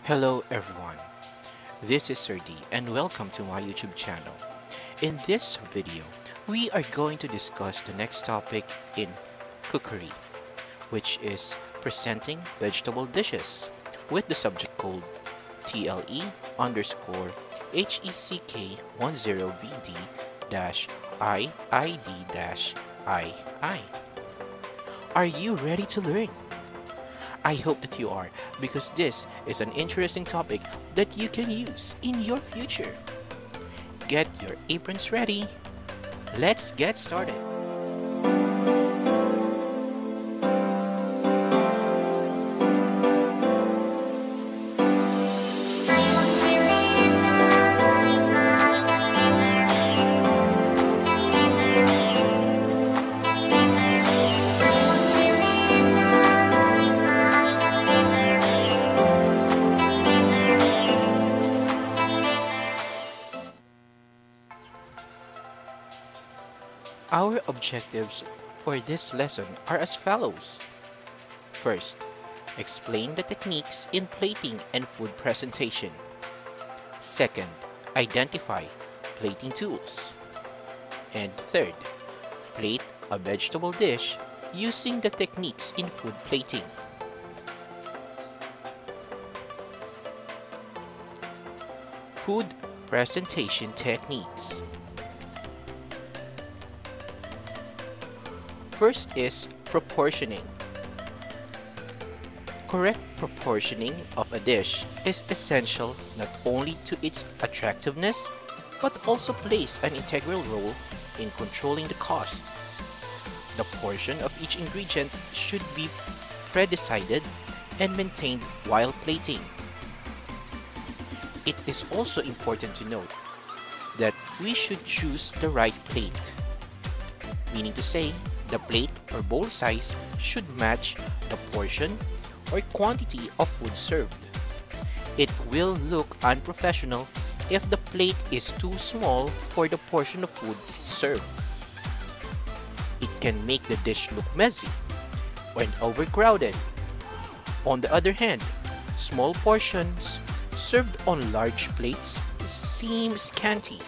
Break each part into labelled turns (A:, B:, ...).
A: Hello everyone, this is Sir D and welcome to my YouTube channel. In this video, we are going to discuss the next topic in cookery, which is presenting vegetable dishes with the subject code TLE_HECK10VD-IID-II. Are you ready to learn? I hope that you are, because this is an interesting topic that you can use in your future. Get your aprons ready. Let's get started. Our objectives for this lesson are as follows. First, explain the techniques in plating and food presentation. Second, identify plating tools. And third, plate a vegetable dish using the techniques in food plating. Food presentation techniques. First is proportioning. Correct proportioning of a dish is essential not only to its attractiveness, but also plays an integral role in controlling the cost. The portion of each ingredient should be pre-decided and maintained while plating. It is also important to note that we should choose the right plate, meaning to say, the plate or bowl size should match the portion or quantity of food served. It will look unprofessional if the plate is too small for the portion of food served. It can make the dish look messy when overcrowded. On the other hand, small portions served on large plates seem scanty.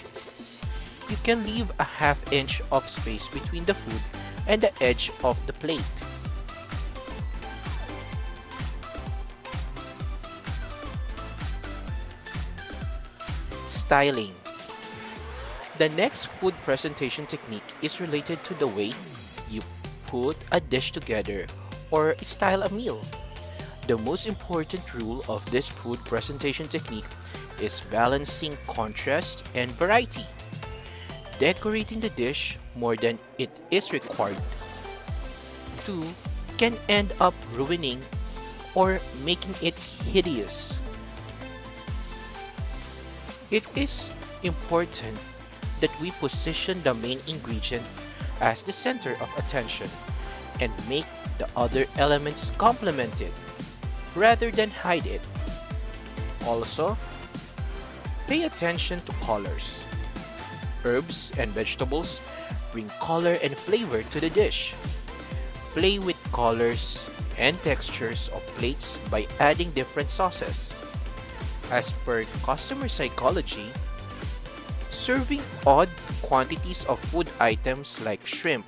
A: You can leave a half inch of space between the food and the edge of the plate. Styling. The next food presentation technique is related to the way you put a dish together or style a meal. The most important rule of this food presentation technique is balancing contrast and variety. Decorating the dish more than it is required to can end up ruining or making it hideous. It is important that we position the main ingredient as the center of attention and make the other elements complement it rather than hide it. Also, pay attention to colors. Herbs and vegetables bring color and flavor to the dish. Play with colors and textures of plates by adding different sauces. As per customer psychology, serving odd quantities of food items like shrimp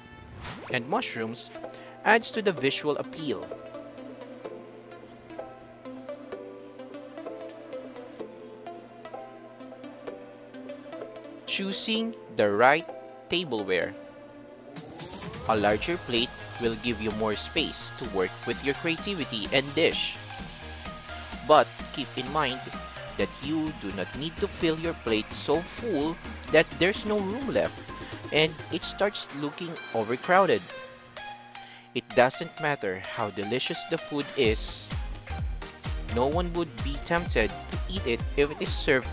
A: and mushrooms adds to the visual appeal. Choosing the right tableware. A larger plate will give you more space to work with your creativity and dish. But keep in mind that you do not need to fill your plate so full that there's no room left and it starts looking overcrowded. It doesn't matter how delicious the food is. No one would be tempted to eat it if it is served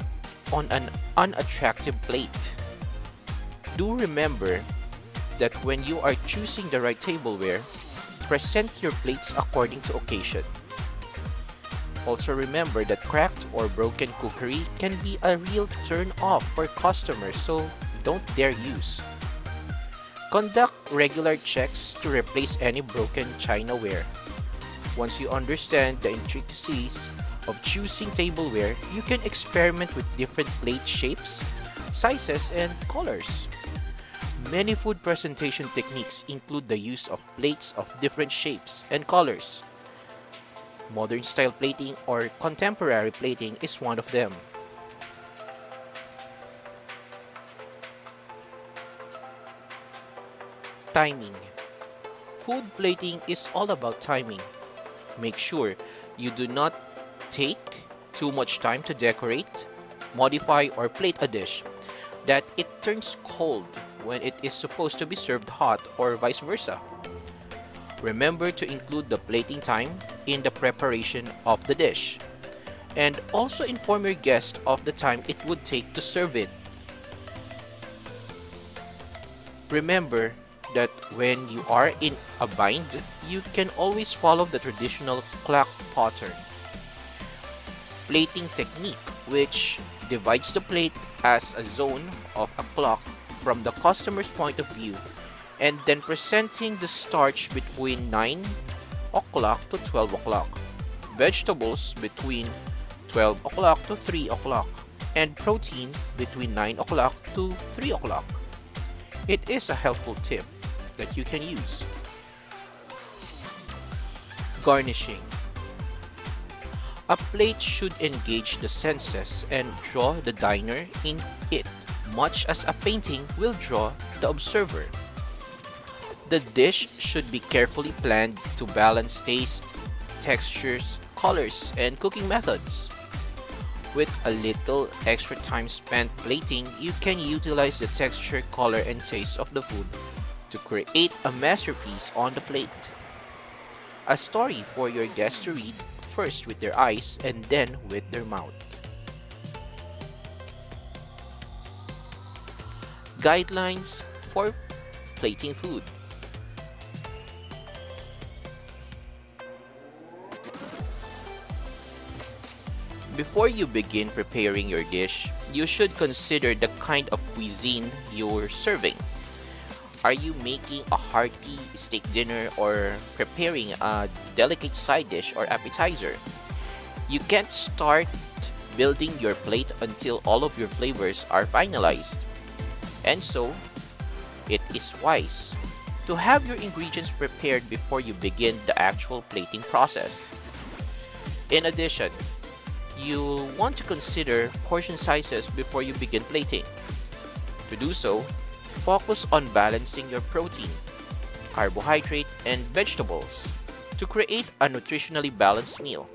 A: on an unattractive plate. Do remember that when you are choosing the right tableware, present your plates according to occasion. Also remember that cracked or broken cookery can be a real turn off for customers, so don't dare use. Conduct regular checks to replace any broken chinaware. Once you understand the intricacies of choosing tableware, you can experiment with different plate shapes, sizes, and colors. Many food presentation techniques include the use of plates of different shapes and colors. Modern style plating or contemporary plating is one of them. Timing. Food plating is all about timing. Make sure you do not take too much time to decorate, modify, or plate a dish that it turns cold when it is supposed to be served hot, or vice versa. Remember to include the plating time in the preparation of the dish, and also inform your guest of the time it would take to serve it. Remember that when you are in a bind, you can always follow the traditional clock pattern plating technique, which divides the plate as a zone of a clock from the customer's point of view, and then presenting the starch between 9 o'clock to 12 o'clock, vegetables between 12 o'clock to 3 o'clock, and protein between 9 o'clock to 3 o'clock. It is a helpful tip that you can use. Garnishing. A plate should engage the senses and draw the diner in it, much as a painting will draw the observer. The dish should be carefully planned to balance taste, textures, colors, and cooking methods. With a little extra time spent plating, you can utilize the texture, color, and taste of the food to create a masterpiece on the plate. A story for your guests to read, first with their eyes and then with their mouth. Guidelines for plating food. Before you begin preparing your dish, you should consider the kind of cuisine you're serving. Are you making a hearty steak dinner or preparing a delicate side dish or appetizer? You can't start building your plate until all of your flavors are finalized. And so, it is wise to have your ingredients prepared before you begin the actual plating process. In addition, you'll want to consider portion sizes before you begin plating. To do so, focus on balancing your protein, carbohydrate, and vegetables to create a nutritionally balanced meal.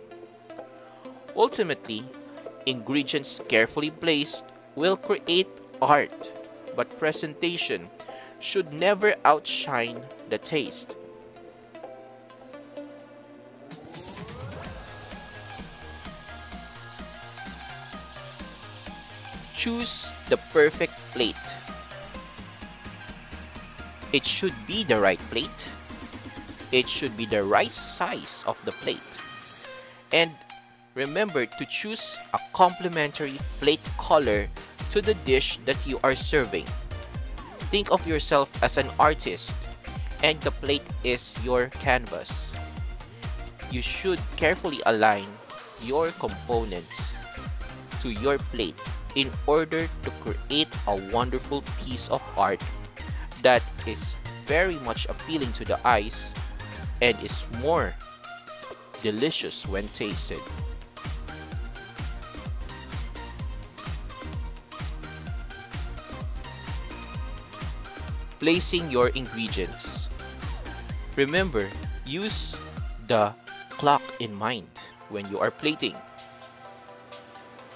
A: Ultimately, ingredients carefully placed will create art, but presentation should never outshine the taste. Choose the perfect plate. It should be the right plate. It should be the right size of the plate. And remember to choose a complementary plate color to the dish that you are serving. Think of yourself as an artist, and the plate is your canvas. You should carefully align your components to your plate in order to create a wonderful piece of art that is very much appealing to the eyes and is more delicious when tasted. Placing your ingredients. Remember, use the clock in mind when you are plating.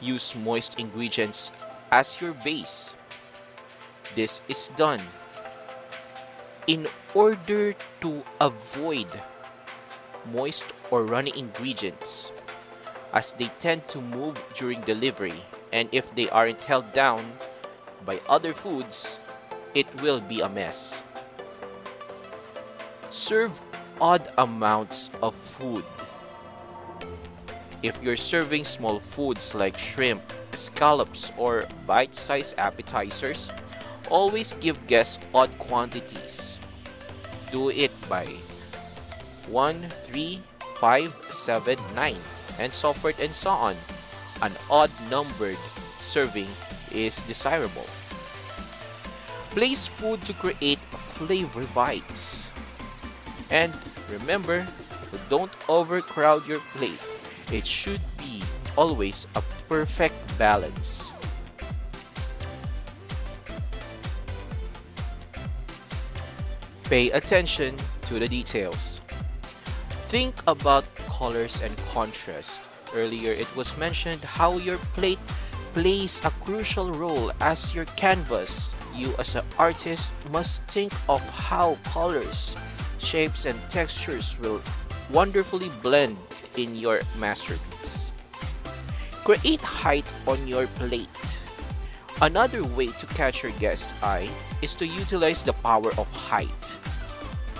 A: Use moist ingredients as your base. This is done in order to avoid moist or runny ingredients, as they tend to move during delivery, and if they aren't held down by other foods, it will be a mess. Serve odd amounts of food. If you're serving small foods like shrimp, scallops, or bite-sized appetizers, always give guests odd quantities. Do it by 1, 3, 5, 7, 9 and so forth and so on. An odd-numbered serving is desirable. Place food to create flavor bites. And remember, don't overcrowd your plate. It should be always a perfect balance. Pay attention to the details. Think about colors and contrast. Earlier, it was mentioned how your plate plays a crucial role as your canvas. You as an artist must think of how colors, shapes, and textures will wonderfully blend in your masterpiece. Create height on your plate. Another way to catch your guest's eye is to utilize the power of height.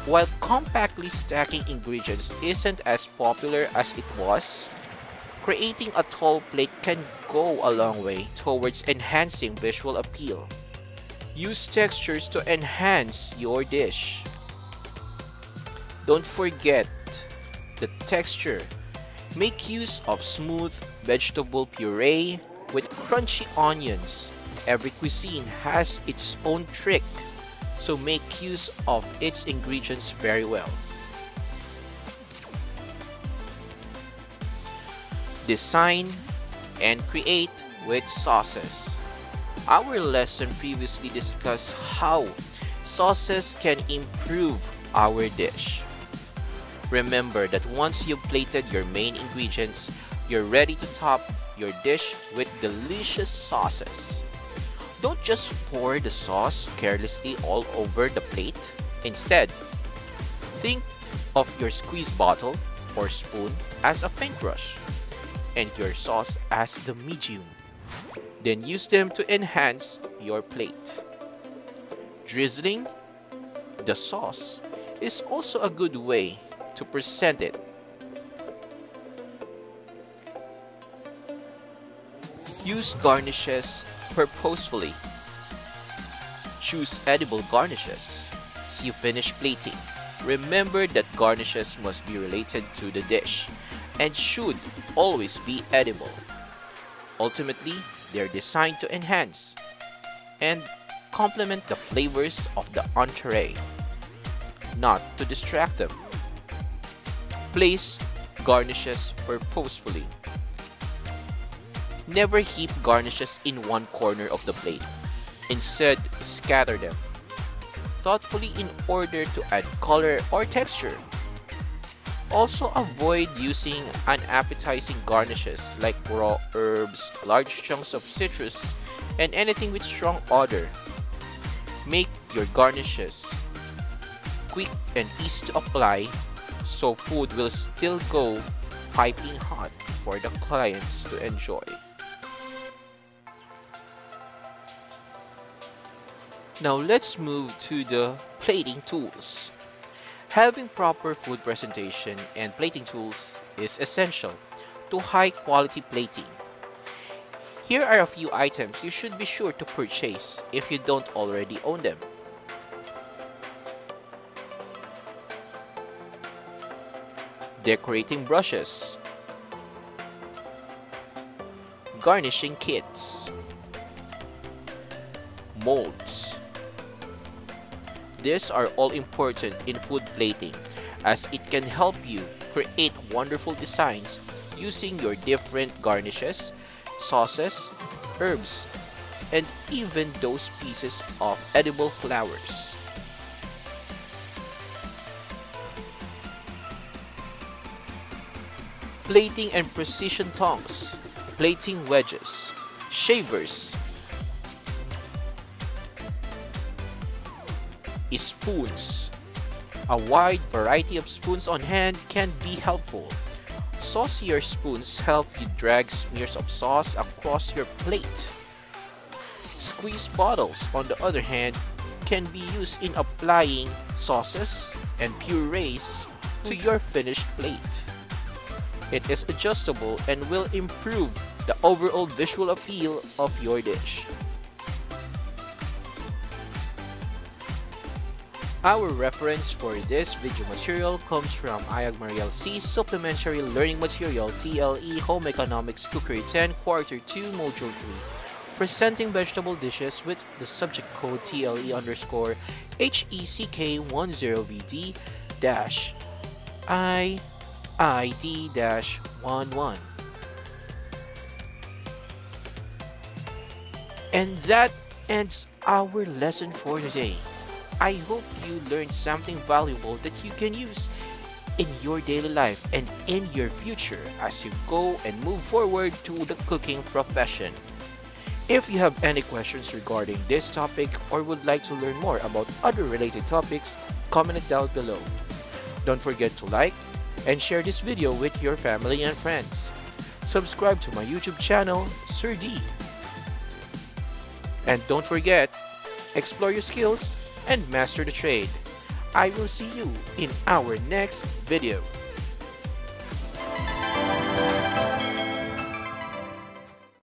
A: While compactly stacking ingredients isn't as popular as it was, creating a tall plate can go a long way towards enhancing visual appeal. Use textures to enhance your dish. Don't forget the texture. Make use of smooth vegetable puree with crunchy onions. Every cuisine has its own trick, so make use of its ingredients very well. Design and create with sauces. Our lesson previously discussed how sauces can improve our dish. Remember that once you've plated your main ingredients, you're ready to top your dish with delicious sauces. Don't just pour the sauce carelessly all over the plate. Instead, think of your squeeze bottle or spoon as a paintbrush and your sauce as the medium. Then use them to enhance your plate. Drizzling the sauce is also a good way to present it. Use garnishes purposefully. Choose edible garnishes as you finish plating. Remember that garnishes must be related to the dish and should always be edible. Ultimately, they're designed to enhance and complement the flavors of the entree, not to distract them. Place garnishes purposefully. Never heap garnishes in one corner of the plate. Instead, scatter them thoughtfully in order to add color or texture. Also, avoid using unappetizing garnishes like raw herbs, large chunks of citrus, and anything with strong odor. Make your garnishes quick and easy to apply so food will still go piping hot for the clients to enjoy. Now let's move to the plating tools. Having proper food presentation and plating tools is essential to high quality plating. Here are a few items you should be sure to purchase if you don't already own them. Decorating brushes, garnishing kits, molds. These are all important in food plating as it can help you create wonderful designs using your different garnishes, sauces, herbs, and even those pieces of edible flowers. Plating and precision tongs, plating wedges, shavers, spoons. A wide variety of spoons on hand can be helpful. Saucier spoons help you drag smears of sauce across your plate. Squeeze bottles, on the other hand, can be used in applying sauces and purees to your finished plate. It is adjustable and will improve the overall visual appeal of your dish. Our reference for this video material comes from Ayag Mariel C's Supplementary Learning Material TLE Home Economics Cookery 10 Quarter 2 Module 3, presenting vegetable dishes with the subject code TLE_HECK10VD-IID-11. And that ends our lesson for today. I hope you learned something valuable that you can use in your daily life and in your future as you go and move forward to the cooking profession. If you have any questions regarding this topic or would like to learn more about other related topics, comment it down below. Don't forget to like and share this video with your family and friends. Subscribe to my YouTube channel, Sir D. And don't forget, explore your skills and master the trade. I will see you in our next video.